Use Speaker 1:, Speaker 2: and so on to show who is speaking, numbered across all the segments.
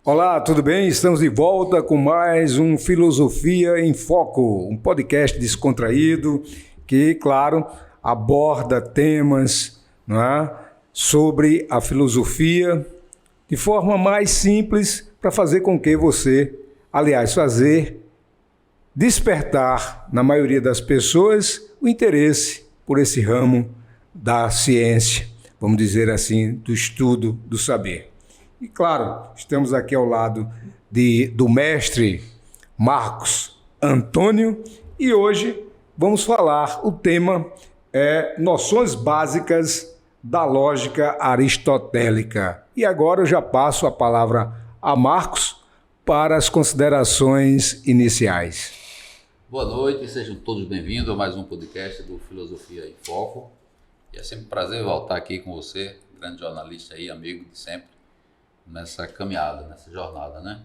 Speaker 1: Olá, tudo bem? Estamos de volta com mais um Filosofia em Foco, um podcast descontraído que, claro, aborda temas, não é, sobre a filosofia de forma mais simples para fazer com que você, aliás, fazer despertar na maioria das pessoas o interesse por esse ramo da ciência, vamos dizer assim, do estudo do saber. E claro, estamos aqui ao lado do mestre Marcos Antônio e hoje vamos falar, o tema é noções básicas da lógica aristotélica. E agora eu já passo a palavra a Marcos para as considerações iniciais.
Speaker 2: Boa noite, sejam todos bem-vindos a mais um podcast do Filosofia em Foco. E é sempre um prazer voltar aqui com você, grande jornalista aí, amigo de sempre, nessa caminhada, nessa jornada, né?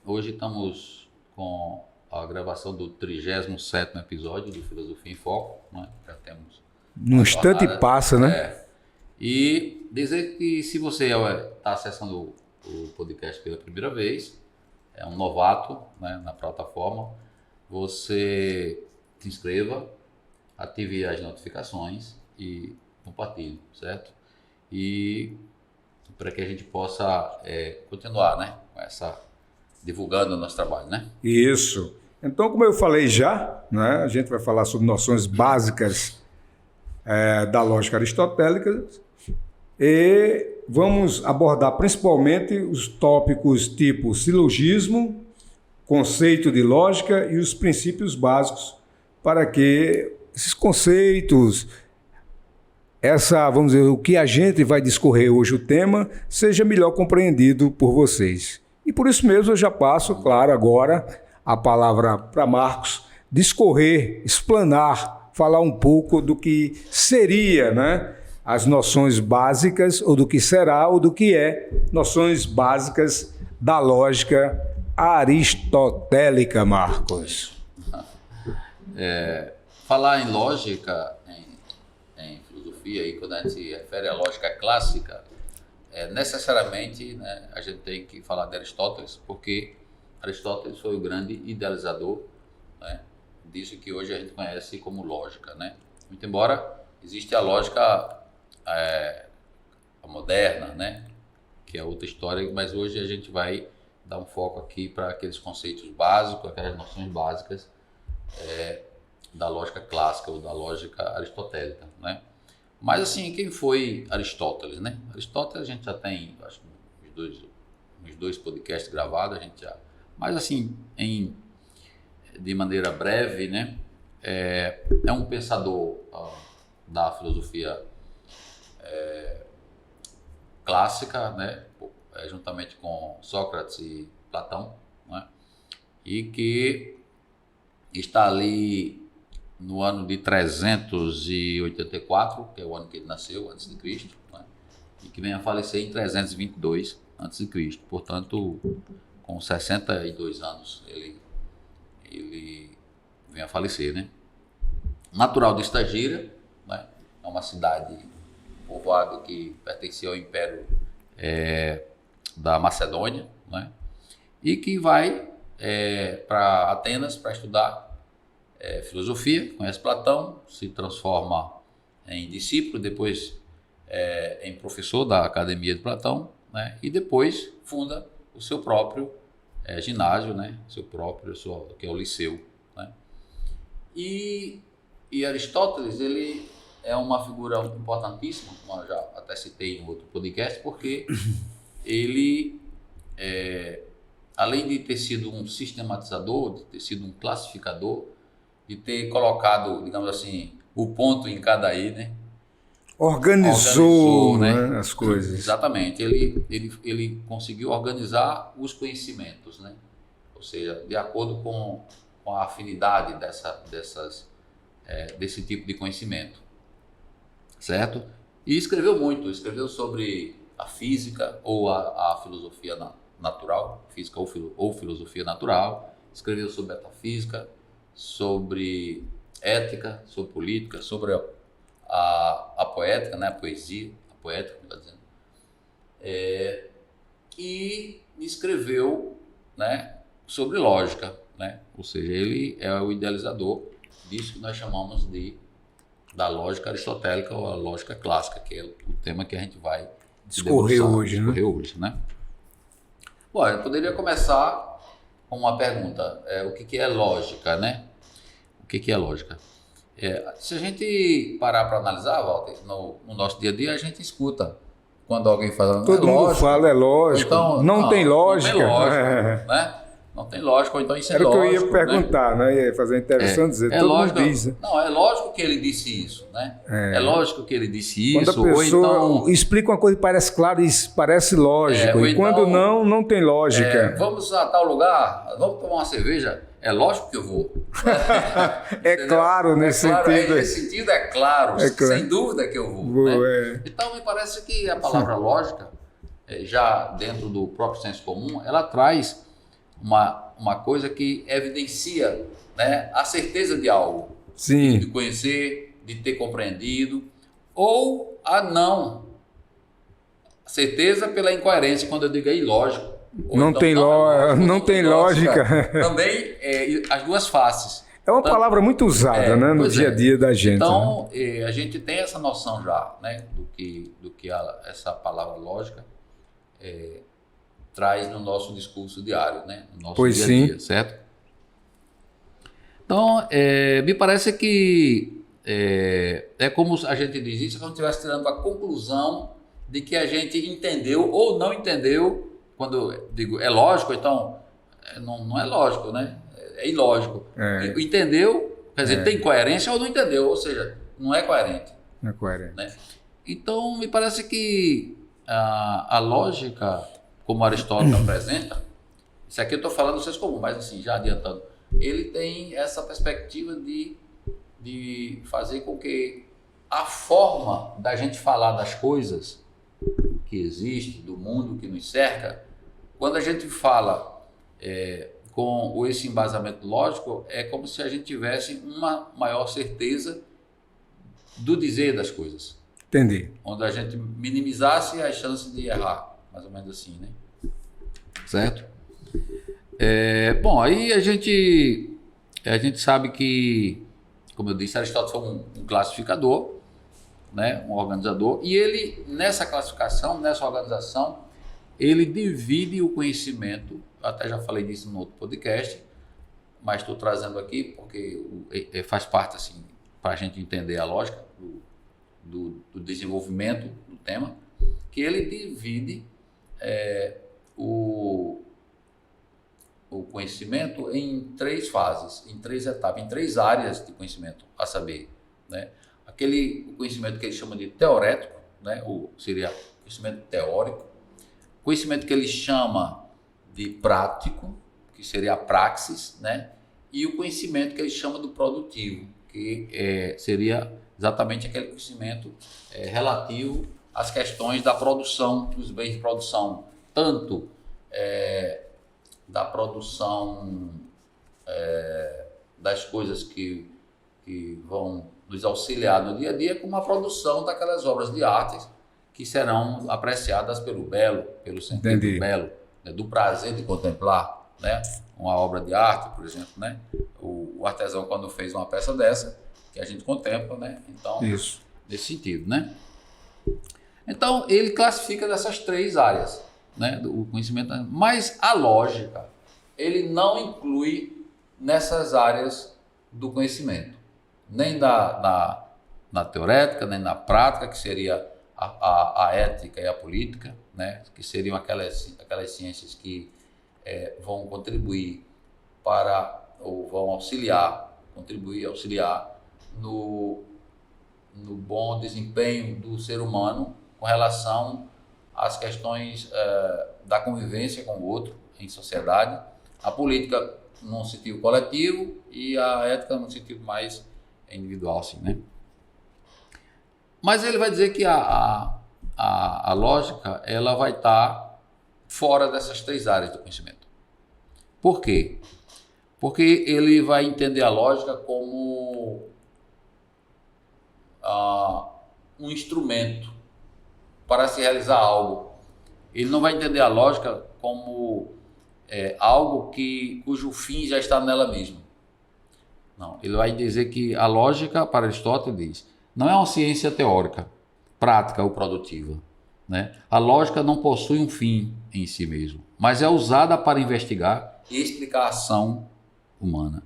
Speaker 2: Hoje estamos com a gravação do 37º episódio do Filosofia em Foco, né? Já temos
Speaker 1: num instante jornada, passa, né?
Speaker 2: E dizer que se você está acessando o podcast pela primeira vez, é um novato, né, na plataforma, você se inscreva, ative as notificações e compartilhe, certo? E para que a gente possa continuar, né, divulgando o nosso trabalho, né?
Speaker 1: Isso. Então, como eu falei já, né, a gente vai falar sobre noções básicas da lógica aristotélica e vamos abordar principalmente os tópicos tipo silogismo, conceito de lógica e os princípios básicos para que esses conceitos, vamos dizer, o que a gente vai discorrer hoje, o tema, seja melhor compreendido por vocês. E por isso mesmo eu já passo, claro, agora a palavra para Marcos discorrer, explanar, falar um pouco do que seria, né, as noções básicas, ou do que será, ou do que é, noções básicas da lógica aristotélica, Marcos.
Speaker 2: Falar em lógica, em filosofia, e quando a gente se refere à lógica clássica, necessariamente, né, a gente tem que falar de Aristóteles, porque Aristóteles foi o grande idealizador, né, disso que hoje a gente conhece como lógica, né? Muito embora existe a lógica a moderna, né, que é outra história, mas hoje a gente vai dar um foco aqui para aqueles conceitos básicos, aquelas noções básicas da lógica clássica ou da lógica aristotélica, né? Mas assim, quem foi Aristóteles, né? Aristóteles a gente já tem, acho que uns dois podcasts gravados, a gente já, mas assim, de maneira breve, né? É um pensador da filosofia clássica, né? Juntamente com Sócrates e Platão, né? E que está ali no ano de 384, que é o ano que ele nasceu, antes de Cristo, né? E que vem a falecer em 322 antes de Cristo. Portanto, com 62 anos ele vem a falecer, né? Natural de Estagira, né? É uma cidade povoada que pertencia ao Império da Macedônia, né? E que vai para Atenas para estudar filosofia, conhece Platão, se transforma em discípulo, depois em professor da Academia de Platão, né? E depois funda o seu próprio ginásio, né? Que é o Liceu, né? E Aristóteles, ele é uma figura importantíssima, como eu já até citei em outro podcast, porque ele, além de ter sido um sistematizador, de ter sido um classificador, de ter colocado, digamos assim, o ponto em cada i, né?
Speaker 1: Organizou,
Speaker 2: né,
Speaker 1: as coisas.
Speaker 2: Exatamente. Ele conseguiu organizar os conhecimentos, né? Ou seja, de acordo com a afinidade desse tipo de conhecimento, certo? E escreveu muito, escreveu sobre a física ou a filosofia natural, física ou filosofia natural, escreveu sobre metafísica, sobre ética, sobre política, sobre a poética, né? A poesia, a poética, melhor dizendo. e escreveu, né, sobre lógica, né? Ou seja, ele é o idealizador disso que nós chamamos da lógica aristotélica ou a lógica clássica, que é o tema que a gente vai
Speaker 1: discorrer hoje,
Speaker 2: né? Bom, eu poderia começar com uma pergunta: o que é lógica, né? O que é lógica? Se a gente parar para analisar, Walter, no nosso dia a dia, a gente escuta quando alguém fala.
Speaker 1: Todo mundo fala, é lógico.
Speaker 2: Então,
Speaker 1: não tem lógica.
Speaker 2: Não tem lógica, né? Não tem lógica, ou então isso é
Speaker 1: lógico. Era o que eu ia
Speaker 2: né?
Speaker 1: perguntar, né? Ia fazer uma interessante dizer. Todo
Speaker 2: lógico,
Speaker 1: mundo diz. Né?
Speaker 2: Não, é lógico que ele disse isso, né? É lógico que ele disse
Speaker 1: quando
Speaker 2: isso.
Speaker 1: A pessoa
Speaker 2: ou então
Speaker 1: explica uma coisa que parece clara e parece lógico. E
Speaker 2: então,
Speaker 1: quando não tem lógica.
Speaker 2: Vamos a tal lugar, vamos tomar uma cerveja. É lógico que eu vou.
Speaker 1: É claro nesse sentido.
Speaker 2: Nesse sentido é claro, sem dúvida que eu vou. Né? Então, me parece que a palavra lógica, já dentro do próprio senso comum, ela traz uma coisa que evidencia, né, a certeza de algo.
Speaker 1: Sim.
Speaker 2: De conhecer, de ter compreendido, ou a não. Certeza pela incoerência, quando eu digo é ilógico.
Speaker 1: Não tem lógica.
Speaker 2: Também as duas faces.
Speaker 1: É uma palavra muito usada, né, no dia a dia da gente.
Speaker 2: Então, a gente tem essa noção já, né, do que essa palavra lógica traz no nosso discurso diário, né, no nosso dia a dia, certo? Então, me parece que é como a gente diz isso, como se estivesse tirando a conclusão de que a gente entendeu ou não entendeu. Quando eu digo é lógico, então não é lógico, né? É ilógico. Entendeu? Quer dizer, tem coerência ou não entendeu, ou seja, não é coerente.
Speaker 1: Não é coerente.
Speaker 2: Né? Então, me parece que a lógica, como Aristóteles apresenta, isso aqui eu estou falando do senso comum, mas assim, já adiantando, ele tem essa perspectiva de fazer com que a forma da gente falar das coisas que existe, do mundo que nos cerca, quando a gente fala com esse embasamento lógico, é como se a gente tivesse uma maior certeza do dizer das coisas.
Speaker 1: Entendi.
Speaker 2: Onde a gente minimizasse as chances de errar, mais ou menos assim, né? Certo? Bom, aí a gente sabe que, como eu disse, Aristóteles foi um classificador, né, um organizador, e ele, nessa classificação, nessa organização, ele divide o conhecimento, até já falei disso no outro podcast, mas estou trazendo aqui porque faz parte, assim, para a gente entender a lógica do desenvolvimento do tema, que ele divide o conhecimento em 3 fases, em 3 etapas, em 3 áreas de conhecimento, a saber, né? O conhecimento que ele chama de teorético, né? Ou seria conhecimento teórico, conhecimento que ele chama de prático, que seria a praxis, né? E o conhecimento que ele chama do produtivo, que seria exatamente aquele conhecimento relativo às questões da produção, dos bens de produção, tanto da produção das coisas que vão nos auxiliar no dia a dia, como a produção daquelas obras de arte que serão apreciadas pelo belo, pelo sentido do belo, né, do prazer de contemplar, né, uma obra de arte, por exemplo, né? O artesão, quando fez uma peça dessa, que a gente contempla, né? Então,
Speaker 1: isso.
Speaker 2: Nesse sentido, né? Então, ele classifica dessas 3 áreas, né, do conhecimento, mas a lógica, ele não inclui nessas áreas do conhecimento, nem na teorética, nem na prática, que seria a ética e a política, né, que seriam aquelas ciências que vão contribuir ou vão auxiliar no bom desempenho do ser humano com relação às questões da convivência com o outro em sociedade, a política num sentido coletivo e a ética num sentido mais individual, assim, né? Mas ele vai dizer que a lógica, ela vai estar fora dessas 3 áreas do conhecimento. Por quê? Porque ele vai entender a lógica como um instrumento para se realizar algo. ele não vai entender a lógica como algo cujo fim já está nela mesma. Não, ele vai dizer que a lógica, para Aristóteles, não é uma ciência teórica, prática ou produtiva, né? A lógica não possui um fim em si mesmo, mas é usada para investigar e explicar a ação humana.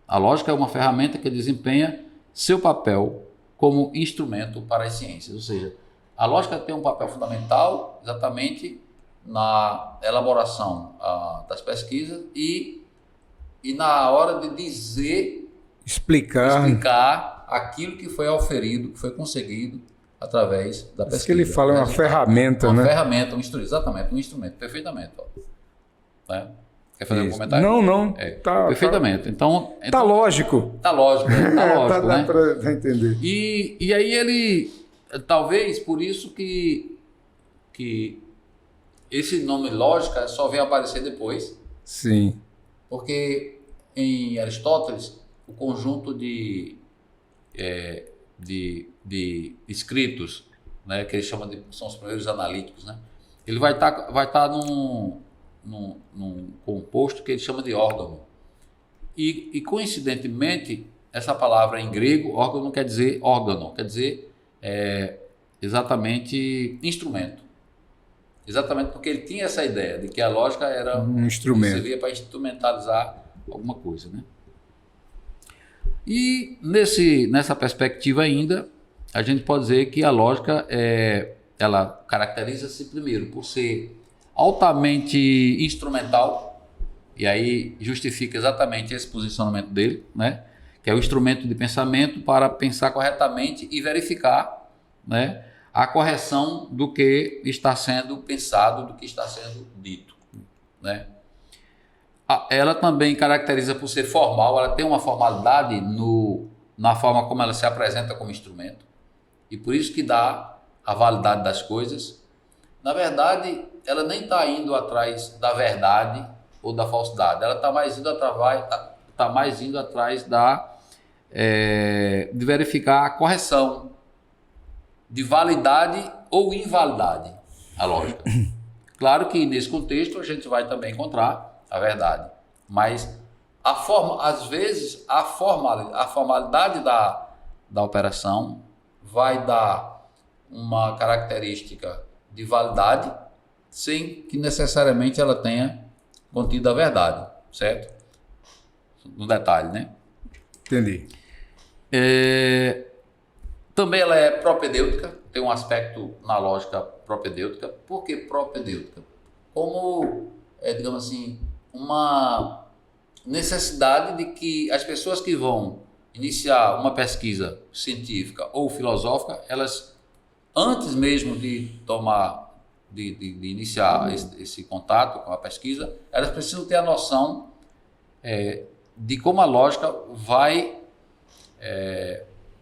Speaker 2: A lógica é uma ferramenta que desempenha seu papel como instrumento para as ciências, ou seja, a lógica tem um papel fundamental exatamente na elaboração das pesquisas e na hora de dizer, explicar aquilo que foi auferido, que foi conseguido através da pesquisa.
Speaker 1: Isso que ele fala é uma ferramenta,
Speaker 2: uma
Speaker 1: né?
Speaker 2: Ferramenta, exatamente, um instrumento, perfeitamente. Né? Quer fazer um comentário?
Speaker 1: Não.
Speaker 2: Perfeitamente. Então,
Speaker 1: tá lógico.
Speaker 2: Tá lógico,
Speaker 1: Dá
Speaker 2: né?
Speaker 1: para entender.
Speaker 2: E aí ele, talvez por isso que esse nome lógica só vem aparecer depois.
Speaker 1: Sim.
Speaker 2: Porque em Aristóteles, o conjunto de escritos, né, que ele chama são os primeiros analíticos, né? Ele vai estar num composto que ele chama de órgão. E coincidentemente, essa palavra em grego, órgão, não quer dizer órgão, quer dizer exatamente instrumento. Exatamente porque ele tinha essa ideia de que a lógica era
Speaker 1: um instrumento,
Speaker 2: servia para instrumentalizar alguma coisa, né? E nessa perspectiva ainda, a gente pode dizer que a lógica ela caracteriza-se primeiro por ser altamente instrumental, e aí justifica exatamente esse posicionamento dele, né? Que é o instrumento de pensamento para pensar corretamente e verificar, né, a correção do que está sendo pensado, do que está sendo dito, né? Ela também caracteriza por ser formal, ela tem uma formalidade na forma como ela se apresenta como instrumento, e por isso que dá a validade das coisas. Na verdade, ela nem está indo atrás da verdade ou da falsidade, ela está mais indo atrás de verificar a correção, de validade ou invalidade, a lógica. Claro que nesse contexto a gente vai também encontrar a verdade, mas às vezes a formalidade da operação vai dar uma característica de validade sem que necessariamente ela tenha contido a verdade, certo? No detalhe, né?
Speaker 1: Entendi.
Speaker 2: Também ela é propedêutica, tem um aspecto na lógica propedêutica. Por que propedêutica? Como, digamos assim, uma necessidade de que as pessoas que vão iniciar uma pesquisa científica ou filosófica, elas, antes mesmo de iniciar esse contato com a pesquisa, elas precisam ter a noção de como a lógica vai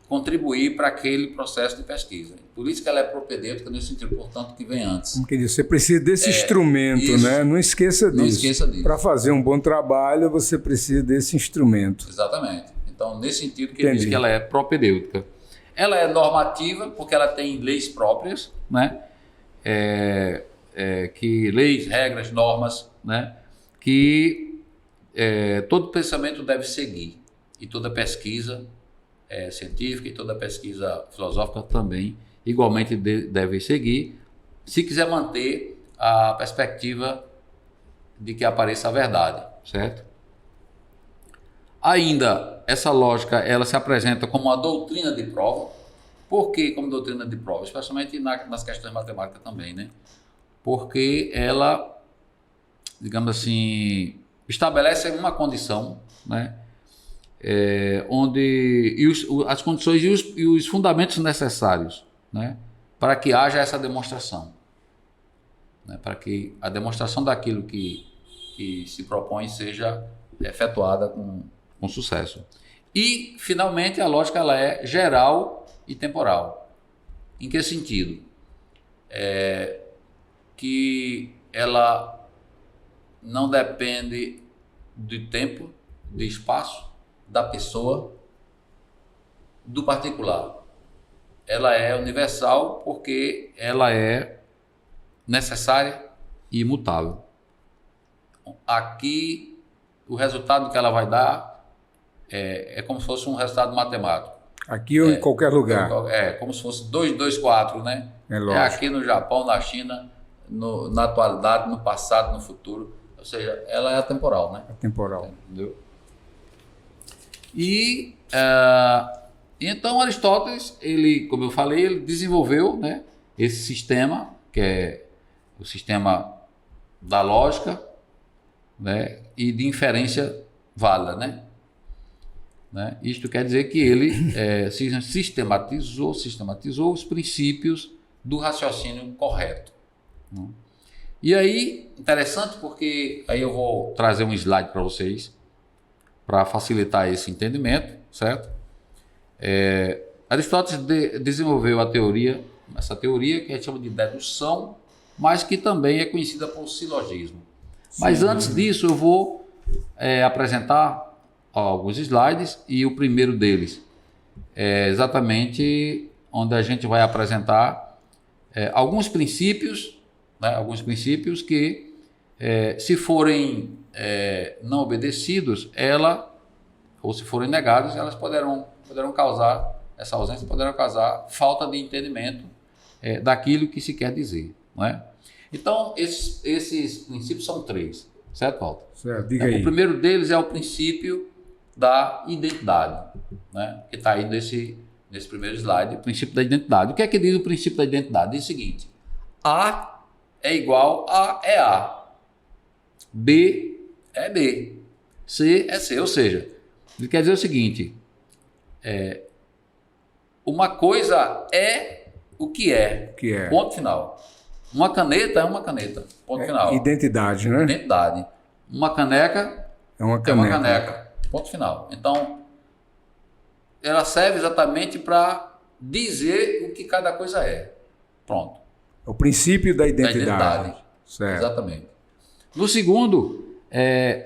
Speaker 2: contribuir para aquele processo de pesquisa. Por isso que ela é propedêutica nesse sentido, portanto, que vem antes.
Speaker 1: Como que diz? Você precisa desse instrumento,
Speaker 2: isso.
Speaker 1: Né? Não esqueça disso.
Speaker 2: Não esqueça disso.
Speaker 1: Para fazer um bom trabalho, você precisa desse instrumento.
Speaker 2: Exatamente. Então, nesse sentido que ele diz que ela é propedêutica. Ela é normativa, porque ela tem leis próprias, né? Que leis, regras, normas, né? Que todo pensamento deve seguir, e toda pesquisa científica e toda pesquisa filosófica também igualmente deve seguir, se quiser manter a perspectiva de que apareça a verdade, certo? Ainda, essa lógica, ela se apresenta como uma doutrina de prova. Por que como doutrina de prova? Especialmente nas questões matemáticas também, né? Porque ela, digamos assim, estabelece uma condição, né? As condições e os fundamentos necessários, né, para que haja essa demonstração, né, para que a demonstração daquilo que se propõe seja efetuada com sucesso. E, finalmente, a lógica ela é geral e temporal. Em que sentido? Que ela não depende de tempo, de espaço, da pessoa, do particular. Ela é universal porque ela é necessária e imutável. Aqui, o resultado que ela vai dar é como se fosse um resultado matemático.
Speaker 1: Aqui ou em qualquer lugar.
Speaker 2: Como se fosse 2, 2, 4, né?
Speaker 1: Lógico.
Speaker 2: Aqui no Japão, na China, na atualidade, no passado, no futuro. Ou seja, ela é atemporal, né?
Speaker 1: Atemporal.
Speaker 2: Entendeu? E então Aristóteles, ele, como eu falei, ele desenvolveu, né, esse sistema, que é o sistema da lógica, né, e de inferência válida, né? Isto quer dizer que ele sistematizou os princípios do raciocínio correto. Né? E aí, interessante porque aí eu vou trazer um slide para vocês para facilitar esse entendimento, certo? Aristóteles desenvolveu essa teoria que a gente chama de dedução, mas que também é conhecida por silogismo. Sim. Mas antes disso eu vou apresentar alguns slides e o primeiro deles é exatamente onde a gente vai apresentar alguns princípios, né, alguns princípios que se forem não obedecidos, ou se forem negados, elas poderão causar, essa ausência poderá causar falta de entendimento daquilo que se quer dizer. Não é? Então, esses princípios são 3, certo, Walter?
Speaker 1: Certo, diga aí.
Speaker 2: O primeiro deles é o princípio da identidade, né? Que está aí nesse primeiro slide, o princípio da identidade. O que é que diz o princípio da identidade? Diz o seguinte: A é igual a é A, B é B, C é C. Ou seja, ele quer dizer o seguinte: uma coisa é o que é, ponto final. Uma caneta é uma caneta, ponto final.
Speaker 1: Identidade, né?
Speaker 2: Identidade. Uma caneca
Speaker 1: é uma caneca,
Speaker 2: ponto final. Então, ela serve exatamente para dizer o que cada coisa é. Pronto.
Speaker 1: O princípio da identidade.
Speaker 2: Da identidade.
Speaker 1: Certo.
Speaker 2: Exatamente. No segundo,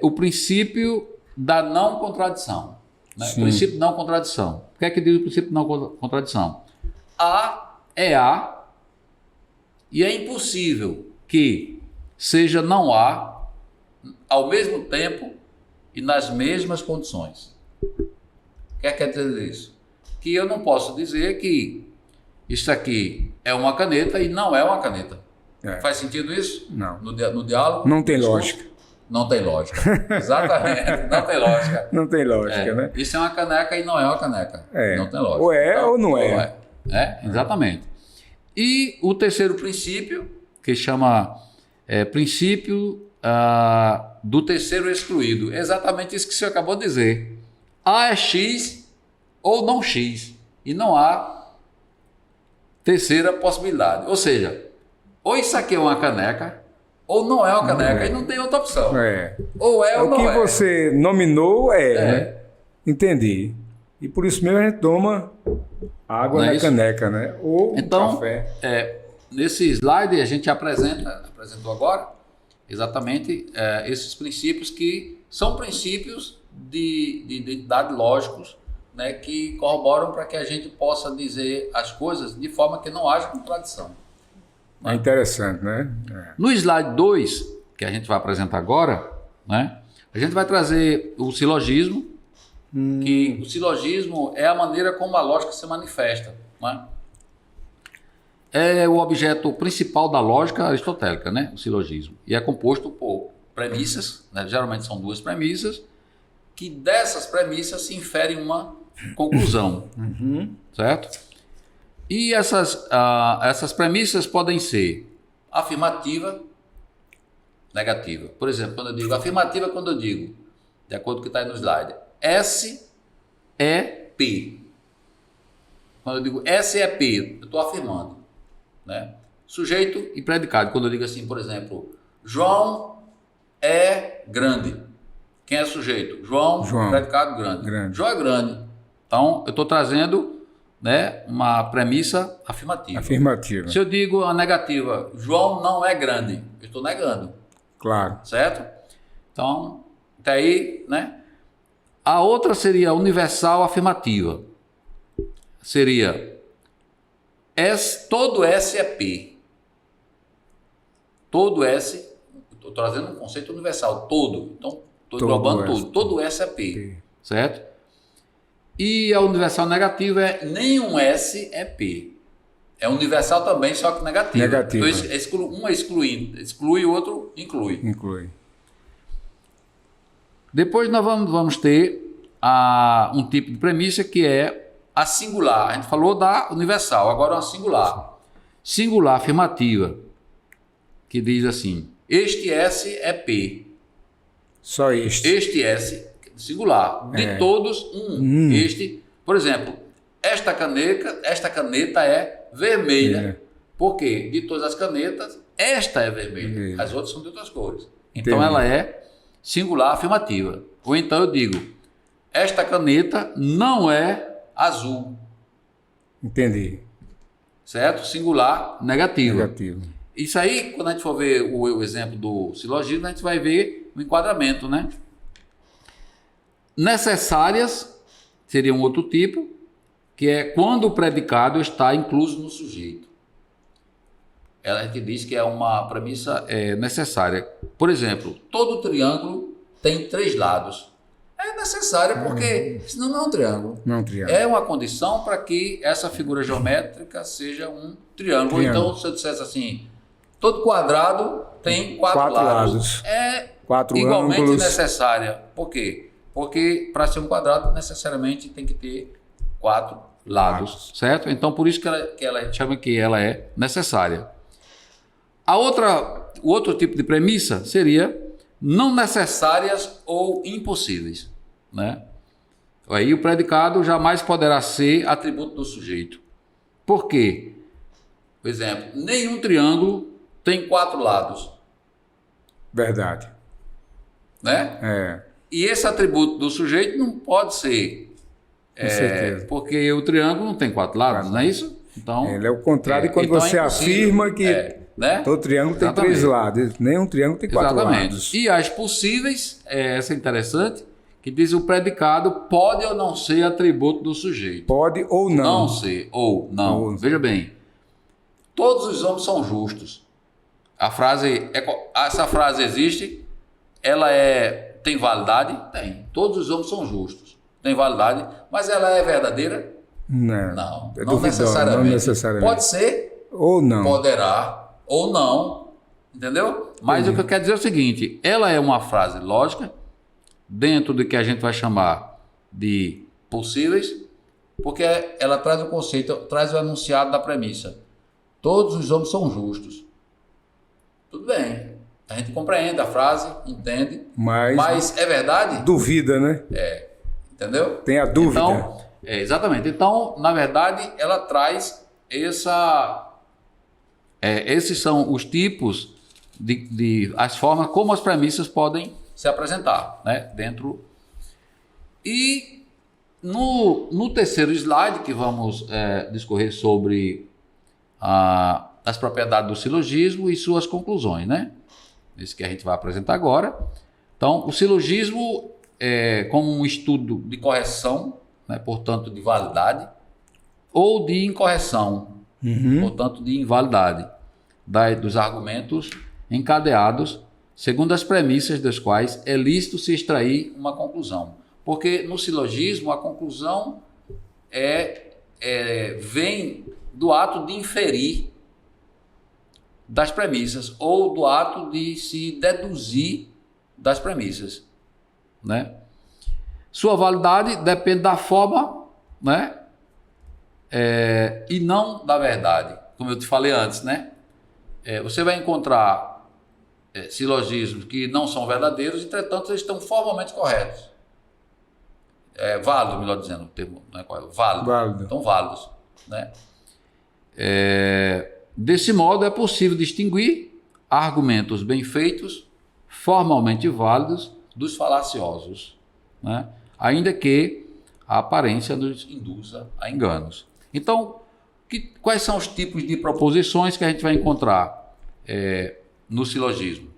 Speaker 2: o princípio da não contradição. Né? O princípio da não contradição. O que é que diz o princípio da não contradição? A é A e é impossível que seja não A ao mesmo tempo e nas mesmas condições. O que é que quer dizer isso? Que eu não posso dizer que isso aqui é uma caneta e não é uma caneta. Faz sentido isso?
Speaker 1: Não.
Speaker 2: No diálogo?
Speaker 1: Não tem lógica.
Speaker 2: Não tem lógica. Exatamente, não tem lógica.
Speaker 1: Não tem lógica, né?
Speaker 2: Isso é uma caneca e não é uma caneca. Não tem lógica.
Speaker 1: Ou então, ou não é.
Speaker 2: Exatamente. E o terceiro princípio, que chama princípio do terceiro excluído. Exatamente isso que o senhor acabou de dizer. A é X ou não X. E não há terceira possibilidade. Ou seja, ou isso aqui é uma caneca, ou não é uma caneca, e não tem outra opção. Ou é ou não é.
Speaker 1: O que você nominou né? Entendi. E por isso mesmo a gente toma água na caneca, né? Ou
Speaker 2: então,
Speaker 1: café.
Speaker 2: Nesse slide a gente apresentou agora exatamente esses princípios que são princípios de identidade lógicos, né, que corroboram para que a gente possa dizer as coisas de forma que não haja contradição.
Speaker 1: É interessante, né?
Speaker 2: No slide 2, que a gente vai apresentar agora, né, a gente vai trazer o silogismo, que o silogismo é a maneira como a lógica se manifesta. Né? É o objeto principal da lógica aristotélica, né, o silogismo. E é composto por premissas, né, geralmente são 2 premissas, que dessas premissas se infere uma conclusão, certo? E essas premissas podem ser afirmativa, negativa. Por exemplo, quando eu digo afirmativa, quando eu digo, de acordo com o que está aí no slide, S é P. Quando eu digo S é P, eu estou afirmando. Né? Sujeito e predicado. Quando eu digo assim, por exemplo, João é grande. Quem é sujeito? João. Predicado grande. João é grande. Então, eu estou trazendo, né, uma premissa afirmativa. Se eu digo a negativa, João não é grande, eu estou negando.
Speaker 1: Claro.
Speaker 2: Certo? Então, até aí, né? A outra seria universal afirmativa. Seria todo S é P. Todo S estou trazendo um conceito universal, todo. Então, estou
Speaker 1: Todo
Speaker 2: englobando
Speaker 1: S.
Speaker 2: tudo. Todo S é P, certo? E a universal negativa é nenhum S é P. É universal também, só que negativo.
Speaker 1: Negativa.
Speaker 2: Então, um exclui, o outro inclui.
Speaker 1: Inclui.
Speaker 2: Depois nós vamos ter um tipo de premissa que é a singular. A gente falou da universal, agora uma singular. Singular afirmativa, que diz assim: este S é P.
Speaker 1: Só este.
Speaker 2: Este S, singular. De todos, um. Este, por exemplo, esta caneta é vermelha. Por quê? De todas as canetas, esta é vermelha. As outras são de outras cores. Então ela é singular afirmativa. Ou então eu digo: esta caneta não é azul.
Speaker 1: Entendi.
Speaker 2: Certo? Singular negativa.
Speaker 1: Negativo.
Speaker 2: Isso aí, quando a gente for ver o exemplo do silogismo, a gente vai ver o enquadramento, né? Necessárias seria um outro tipo, que é quando o predicado está incluso no sujeito. A gente diz que é uma premissa necessária. Por exemplo, todo triângulo tem 3 lados. É necessário porque senão não é um triângulo.
Speaker 1: Não é um triângulo.
Speaker 2: É uma condição para que essa figura geométrica seja um triângulo. Então, se eu dissesse assim, todo quadrado tem 4 lados. É
Speaker 1: 4
Speaker 2: igualmente
Speaker 1: ângulos.
Speaker 2: necessária. Por quê? Porque para ser um quadrado, necessariamente tem que ter 4 lados, certo? Então, por isso que ela chama que ela é necessária. O outro tipo de premissa seria não necessárias ou impossíveis, né? Aí o predicado jamais poderá ser atributo do sujeito. Por quê? Por exemplo, nenhum triângulo tem 4 lados.
Speaker 1: Verdade.
Speaker 2: Né? E esse atributo do sujeito não pode ser,
Speaker 1: Com certeza.
Speaker 2: porque o triângulo não tem 4 lados, não é isso? Então,
Speaker 1: Ele é o contrário de quando
Speaker 2: então
Speaker 1: você afirma que
Speaker 2: né?
Speaker 1: todo triângulo tem 3 lados. Nenhum triângulo tem 4 lados.
Speaker 2: E as possíveis, essa é interessante, que diz o predicado pode ou não ser atributo do sujeito.
Speaker 1: Pode ou não.
Speaker 2: Não ser, ou não. Veja bem, todos os homens são justos. Essa frase existe, ela tem validade? Tem. Todos os homens são justos. Tem validade, mas ela é verdadeira? Não. Não necessariamente. Pode ser
Speaker 1: ou não.
Speaker 2: Poderá ou não, entendeu? Mas o que eu quero dizer é o seguinte: ela é uma frase lógica dentro do que a gente vai chamar de possíveis, porque ela traz o conceito, traz o enunciado da premissa. Todos os homens são justos. Tudo bem. A gente compreende a frase, entende, mas é verdade?
Speaker 1: Duvida, né?
Speaker 2: Entendeu?
Speaker 1: Tem a dúvida.
Speaker 2: Então, exatamente. Então, na verdade, ela traz esses são os tipos as formas como as premissas podem se apresentar, né? Dentro. E no terceiro slide, que vamos discorrer sobre as propriedades do silogismo e suas conclusões, né? Esse que a gente vai apresentar agora. Então, o silogismo é como um estudo de correção, né? Portanto, de validade, ou de incorreção, portanto, de invalidade dos argumentos encadeados, segundo as premissas das quais é lícito se extrair uma conclusão. Porque no silogismo a conclusão vem do ato de inferir das premissas ou do ato de se deduzir das premissas, né? Sua validade depende da forma, né? E não da verdade, como eu te falei antes, né? Você vai encontrar silogismos que não são verdadeiros, entretanto eles estão formalmente corretos. Válido, melhor dizendo, o termo não é correto, válido. Estão válidos, né? Desse modo é possível distinguir argumentos bem feitos, formalmente válidos, dos falaciosos, né? Ainda que a aparência nos induza a enganos. Então, quais são os tipos de proposições que a gente vai encontrar no silogismo?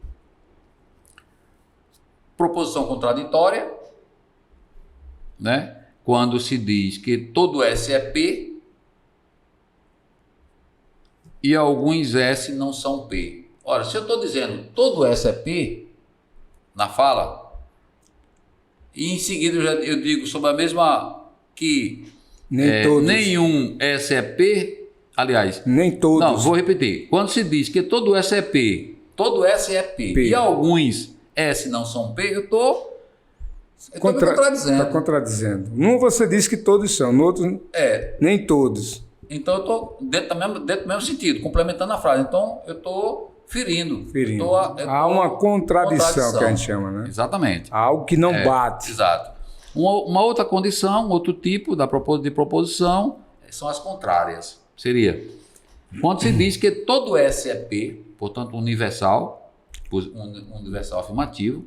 Speaker 2: Proposição contraditória, né? Quando se diz que todo S é P e alguns S não são P. Ora, se eu estou dizendo todo S é P na fala, e em seguida eu digo sobre a mesma que nenhum S é P, aliás,
Speaker 1: nem todos.
Speaker 2: Não, vou repetir. Quando se diz que todo S é P, todo S é P, e alguns S não são P, eu estou me contradizendo.
Speaker 1: Está contradizendo. Num você diz que todos são, no outro nem todos.
Speaker 2: Então eu estou dentro do mesmo sentido, complementando a frase. Então eu estou ferindo.
Speaker 1: Há uma contradição que a gente chama, né?
Speaker 2: Exatamente.
Speaker 1: Há algo que não bate.
Speaker 2: Exato. Uma outra condição, outro tipo de proposição são as contrárias. Seria quando se diz que todo S é P, portanto universal afirmativo,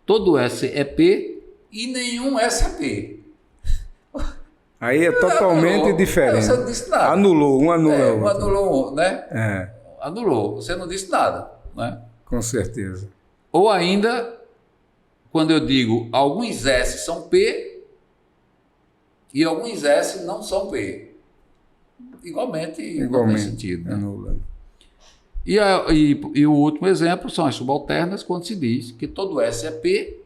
Speaker 2: todo S é P e nenhum S é P.
Speaker 1: Aí é totalmente diferente.
Speaker 2: Você não disse nada.
Speaker 1: Anulou, um anula outro.
Speaker 2: Anulou, né? Anulou, você não disse nada, né?
Speaker 1: Com certeza.
Speaker 2: Ou ainda, quando eu digo alguns S são P e alguns S não são P. Igualmente não tem sentido. Né?
Speaker 1: Anula.
Speaker 2: E o último exemplo são as subalternas, quando se diz que todo S é P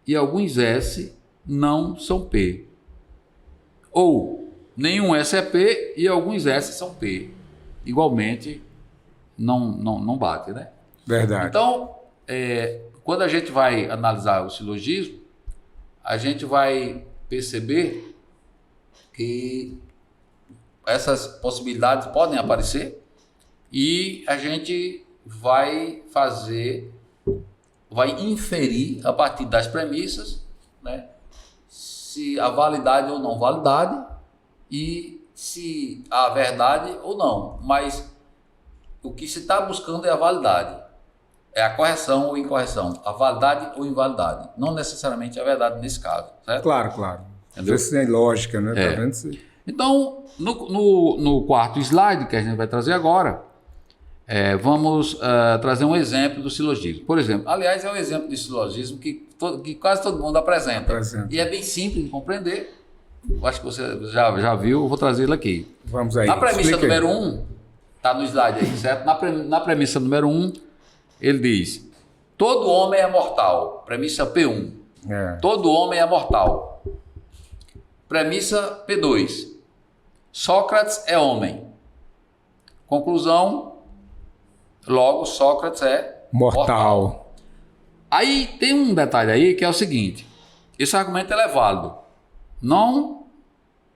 Speaker 2: e alguns S não são P. Ou nenhum S é P e alguns S são P. Igualmente, não bate, né?
Speaker 1: Verdade.
Speaker 2: Então, quando a gente vai analisar o silogismo, a gente vai perceber que essas possibilidades podem aparecer e a gente vai inferir a partir das premissas, né, se há validade ou não validade e se há verdade ou não. Mas o que se está buscando é a validade, é a correção ou incorreção, a validade ou invalidade, não necessariamente a verdade nesse caso, certo?
Speaker 1: Claro. Isso tem lógica, né? Tá vendo?
Speaker 2: Então, no quarto slide que a gente vai trazer agora, vamos trazer um exemplo do silogismo. Por exemplo, aliás, é um exemplo de silogismo que quase todo mundo apresenta. E é bem simples de compreender. Eu acho que você já viu, eu vou trazê-lo aqui.
Speaker 1: Vamos aí.
Speaker 2: Na premissa número 1, está no slide aí, certo? Na premissa número 1, ele diz: todo homem é mortal. Premissa P1. Todo homem é mortal. Premissa P2. Sócrates é homem. Conclusão: logo, Sócrates é mortal. Aí tem um detalhe aí que é o seguinte: esse argumento é válido. Não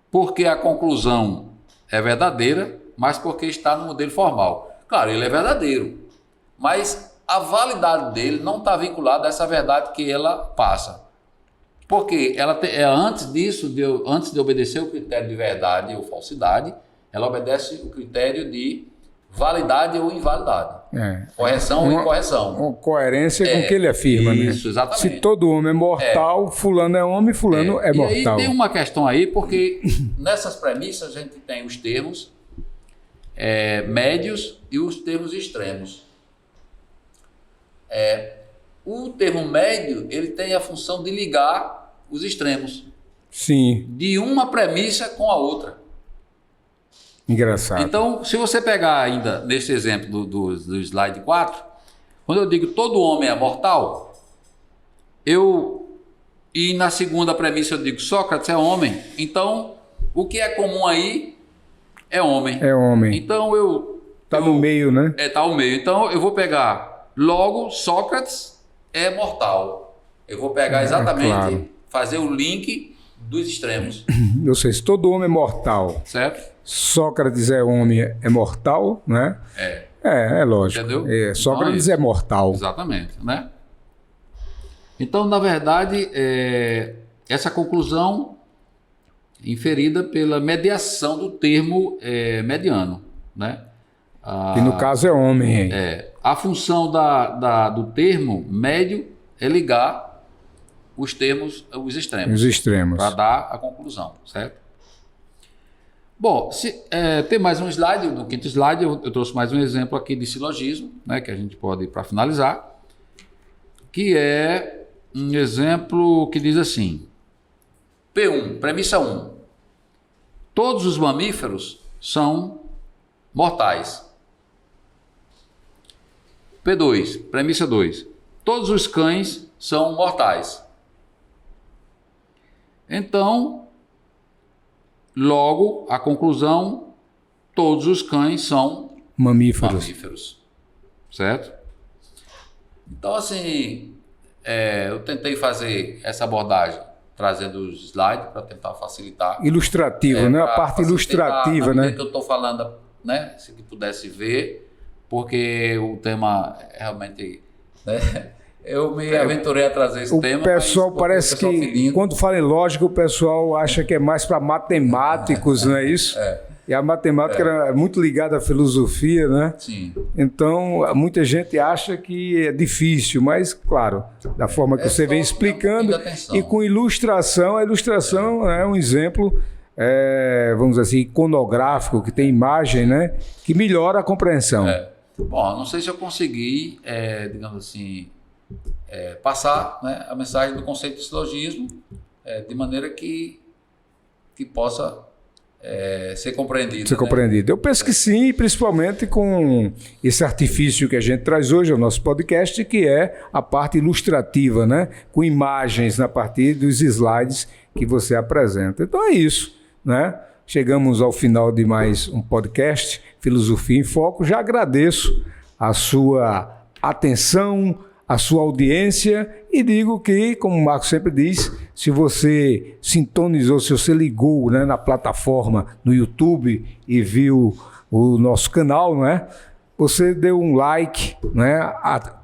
Speaker 2: porque a conclusão é verdadeira, mas porque está no modelo formal. Claro, ele é verdadeiro, mas a validade dele não está vinculada a essa verdade que ela passa. Porque ela antes de obedecer o critério de verdade ou falsidade, ela obedece o critério de validade ou invalidade. Correção ou incorreção.
Speaker 1: Uma coerência com o que ele afirma,
Speaker 2: isso, né? Exatamente.
Speaker 1: Se todo homem é mortal, fulano é homem, fulano é mortal.
Speaker 2: E aí tem uma questão aí, porque nessas premissas a gente tem os termos médios e os termos extremos. O termo médio, ele tem a função de ligar os extremos.
Speaker 1: Sim.
Speaker 2: De uma premissa com a outra.
Speaker 1: Engraçado.
Speaker 2: Então, se você pegar ainda nesse exemplo do slide 4, quando eu digo todo homem é mortal, e na segunda premissa eu digo Sócrates é homem, então o que é comum aí é homem.
Speaker 1: É homem.
Speaker 2: Então
Speaker 1: Está no meio, né?
Speaker 2: Está no meio. Então eu vou pegar logo Sócrates é mortal. Eu vou pegar exatamente, fazer o link dos extremos.
Speaker 1: Ou seja, se todo homem é mortal.
Speaker 2: Certo?
Speaker 1: Sócrates é homem, é mortal, né? É lógico.
Speaker 2: Entendeu?
Speaker 1: Sócrates é mortal.
Speaker 2: Exatamente, né? Então, na verdade, essa conclusão inferida pela mediação do termo mediano, né?
Speaker 1: Que no caso é homem.
Speaker 2: A função do termo médio é ligar os extremos.
Speaker 1: Os extremos.
Speaker 2: Para dar a conclusão, certo? Bom, tem mais um slide, no quinto slide eu trouxe mais um exemplo aqui de silogismo, né, que a gente pode ir para finalizar, que é um exemplo que diz assim: P1, premissa 1. Todos os mamíferos são mortais. P2, premissa 2. Todos os cães são mortais. Então, logo, a conclusão, todos os cães são mamíferos. Certo? Então, assim, eu tentei fazer essa abordagem trazendo os slides para tentar facilitar.
Speaker 1: Ilustrativo, né? A parte ilustrativa, né?
Speaker 2: Que eu estou falando, né? Se pudesse ver, porque o tema realmente, né? Eu me aventurei a trazer esse tema.
Speaker 1: O pessoal parece que, quando fala em lógica, o pessoal acha que é mais para matemáticos, não é isso? E a matemática era muito ligada à filosofia, né?
Speaker 2: Sim.
Speaker 1: Então, muita gente acha que é difícil, mas, claro, da forma que você vem explicando e com ilustração, a ilustração é um exemplo, vamos dizer assim, iconográfico, que tem imagem, né? Que melhora a compreensão.
Speaker 2: Bom, não sei se eu consegui, digamos assim, passar, né, a mensagem do conceito de silogismo de maneira que possa ser compreendido.
Speaker 1: Ser compreendido. Eu penso que sim, principalmente com esse artifício que a gente traz hoje ao nosso podcast, que é a parte ilustrativa, né? Com imagens a partir dos slides que você apresenta. Então é isso, né? Chegamos ao final de mais um podcast, Filosofia em Foco. Já agradeço a sua atenção, a sua audiência e digo que, como o Marcos sempre diz, se você sintonizou, se você ligou, né, na plataforma, no YouTube e viu o nosso canal, não é? Você deu um like, né?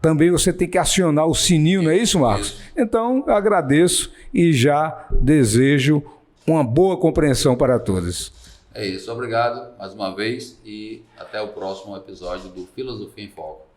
Speaker 1: Também você tem que acionar o sininho, não é isso, Marcos? Então, eu agradeço e já desejo uma boa compreensão para todos.
Speaker 2: É isso, obrigado mais uma vez e até o próximo episódio do Filosofia em Foco.